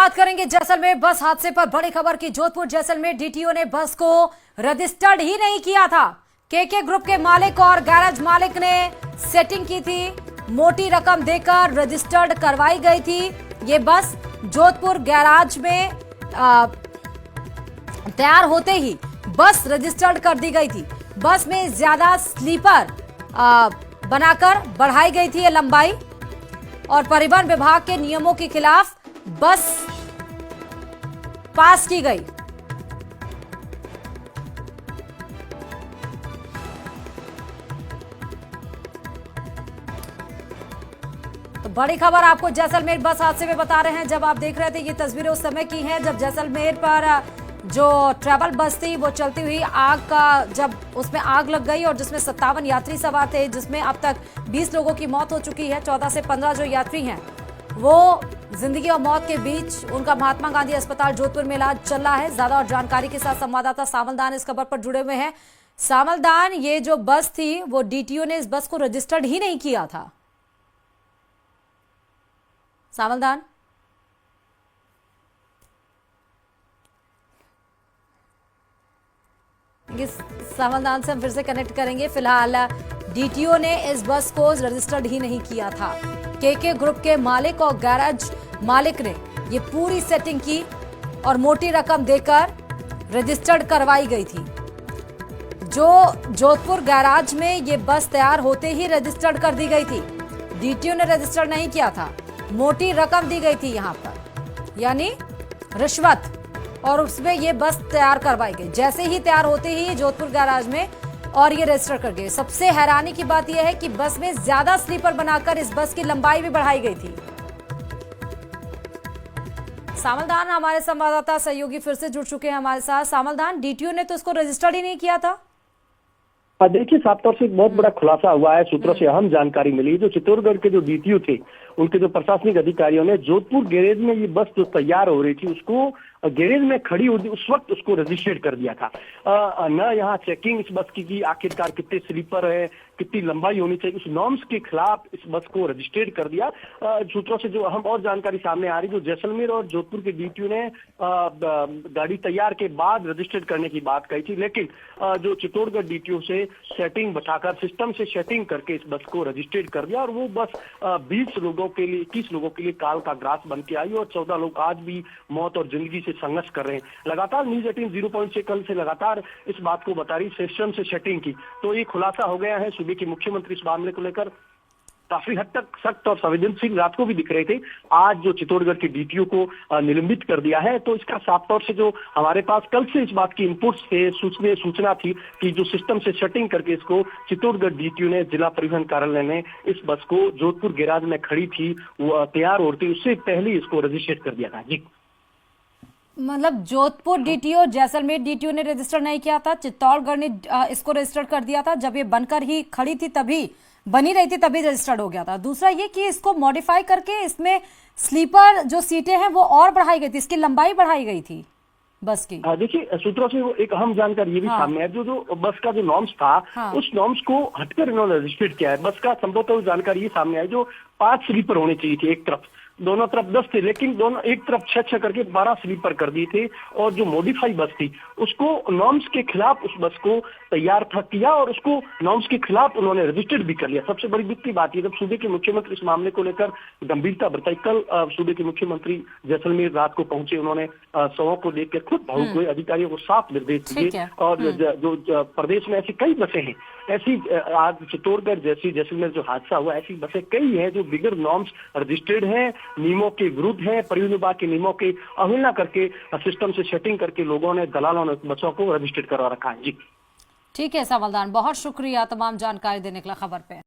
बात करेंगे जैसलमेर बस हादसे पर बड़ी खबर की। जोधपुर जैसलमेर डीटीओ ने बस को रजिस्टर्ड ही नहीं किया था। केके ग्रुप के मालिक और गैराज मालिक ने सेटिंग की थी, मोटी रकम देकर रजिस्टर्ड करवाई गई थी। ये बस जोधपुर गैराज में तैयार होते ही बस रजिस्टर्ड कर दी गई थी। बस में ज्यादा स्लीपर बनाकर बढ़ाई गई थी ये लंबाई, और परिवहन विभाग के नियमों के खिलाफ बस पास की गई। तो बड़ी खबर आपको जैसलमेर बस हादसे में बता रहे हैं। जब आप देख रहे थे, ये तस्वीरें उस समय की हैं जब जैसलमेर पर जो ट्रैवल बस थी वो चलती हुई जब उसमें आग लग गई, और जिसमें 57 यात्री सवार थे, जिसमें अब तक 20 लोगों की मौत हो चुकी है। 14 से 15 जो यात्री हैं वो जिंदगी और मौत के बीच, उनका महात्मा गांधी अस्पताल जोधपुर में इलाज चल रहा है। ज्यादा और जानकारी के साथ संवाददाता सामल दान इस खबर पर जुड़े हुए हैं। सामल दान, ये जो बस थी वो डीटीओ ने इस बस को रजिस्टर्ड ही नहीं किया था। सामल दान, सामलदान से हम फिर से कनेक्ट करेंगे। फिलहाल डीटीओ ने इस बस को रजिस्टर्ड ही नहीं किया था। केके ग्रुप के मालिक और गैराज मालिक ने ये पूरी सेटिंग की और मोटी रकम देकर रजिस्टर्ड करवाई गई थी। जो जोधपुर गैराज में ये बस तैयार होते ही रजिस्टर्ड कर दी गई थी। डीटीओ ने रजिस्टर्ड नहीं किया था, मोटी रकम दी गई थी यहां पर, यानी रिश्वत, और उसमें ये बस तैयार करवाई गई। जैसे ही तैयार होते ही जोधपुर गैराज में और ये रजिस्टर कर गए। सबसे हैरानी की बात यह है कि बस में ज्यादा स्लीपर बनाकर इस बस की लंबाई भी बढ़ाई गई थी। सामलदान, हमारे संवाददाता सहयोगी फिर से जुड़ चुके हैं हमारे साथ। सामलदान, डीटीओ ने तो इसको रजिस्टर्ड ही नहीं किया था। देखिए, साफ तौर से एक बहुत बड़ा खुलासा हुआ है। सूत्रों से अहम जानकारी मिली। जो चित्तौड़गढ़ के जो डीटीओ थे, उनके जो प्रशासनिक अधिकारियों ने जोधपुर गैरेज में ये बस जो तैयार हो रही थी उसको गैरेज में खड़ी होती उस वक्त उसको रजिस्टर्ड कर दिया था। न यहाँ चेकिंग इस बस की आखिरकार कितने स्लीपर है, कितनी लंबाई होनी चाहिए, उस नॉर्म्स के खिलाफ इस बस को रजिस्टर्ड कर दिया। सूत्रों से जो अहम और जानकारी सामने आ रही, जो जैसलमेर और जोधपुर के डीटीओ ने गाड़ी तैयार के बाद रजिस्टर्ड करने की बात कही थी, लेकिन जो चित्तौड़गढ़ डीटीओ से सेटिंग बैठाकर, सिस्टम से सेटिंग करके इस बस को रजिस्टर्ड कर दिया, और वो बस 20 लोगों के लिए, 21 लोगों के लिए काल का ग्रास बन के आई, और 14 लोग आज भी मौत और जिंदगी से संघर्ष कर रहे हैं। लगातार न्यूज 18 0 पॉइंट से कल से लगातार इस बात को बता रही, सिस्टम से सेटिंग की। तो ये खुलासा हो गया है। सूबे के मुख्यमंत्री इस मामले को लेकर काफी हद तक सख्त और संवेदनशील रात को भी दिख रहे थे। आज जो चित्तौड़गढ़ के डीटीओ को निलंबित कर दिया है, तो इसका साफ तौर से जो हमारे पास कल से इस बात की इनपुट्स थे, सूचना थी कि जो सिस्टम से सेटिंग करके इसको चित्तौड़गढ़ डीटीओ ने, जिला परिवहन कार्यालय ने इस बस को जोधपुर गैराज में खड़ी थी, वो तैयार होती, उससे पहले इसको रजिस्टर्ड कर दिया था। जी, मतलब जोधपुर डीटीओ, जैसलमेर डीटीओ ने रजिस्टर नहीं किया था, चित्तौड़गढ़ ने इसको रजिस्टर कर दिया था। जब ये बनकर ही खड़ी थी, तभी बनी रही थी, तभी रजिस्टर्ड हो गया था। दूसरा ये कि इसको मॉडिफाई करके इसमें स्लीपर जो सीटें हैं वो और बढ़ाई गई थी, इसकी लंबाई बढ़ाई गई थी बस की। देखिए, सूत्रों से वो एक अहम जानकारी ये भी सामने है, जो बस का जो नॉर्म्स था, उस नॉर्म्स को हटकर इन्होंने रजिस्टर्ड किया है। बस का संभवतः जानकारी ये सामने आई, जो 5 स्लीपर होने चाहिए थे एक तरफ, दोनों तरफ 10 थे, लेकिन दोनों एक तरफ 6 करके 12 स्लीपर कर दिए थे। और जो मॉडिफाई बस थी उसको नॉर्म्स के खिलाफ उस बस को तैयार था किया, और उसको नॉर्म्स के खिलाफ उन्होंने रजिस्टर्ड भी कर लिया। सबसे बड़ी दुख की बात है, जब सूबे के मुख्यमंत्री इस मामले को लेकर गंभीरता बरताई, कल सूबे के मुख्यमंत्री जैसलमेर रात को पहुंचे, उन्होंने शवों को देखकर खुद भावुक हुए, अधिकारियों को साफ निर्देश दिए। और जो प्रदेश में ऐसी कई बसें हैं, ऐसी आज चित्तौड़गढ़ जैसी, जैसलमेर जो हादसा हुआ, ऐसी बसें कई हैं जो बिगर नॉर्म्स रजिस्टर्ड हैं, नियमों के विरुद्ध हैं, परिवहन विभाग के नियमों की अवहेलना करके, सिस्टम से सेटिंग करके लोगों ने, दलालों ने बसों को रजिस्टर्ड करवा रखा है। जी, ठीक है सामलदान, बहुत शुक्रिया तमाम जानकारी देने के लिए खबर पे।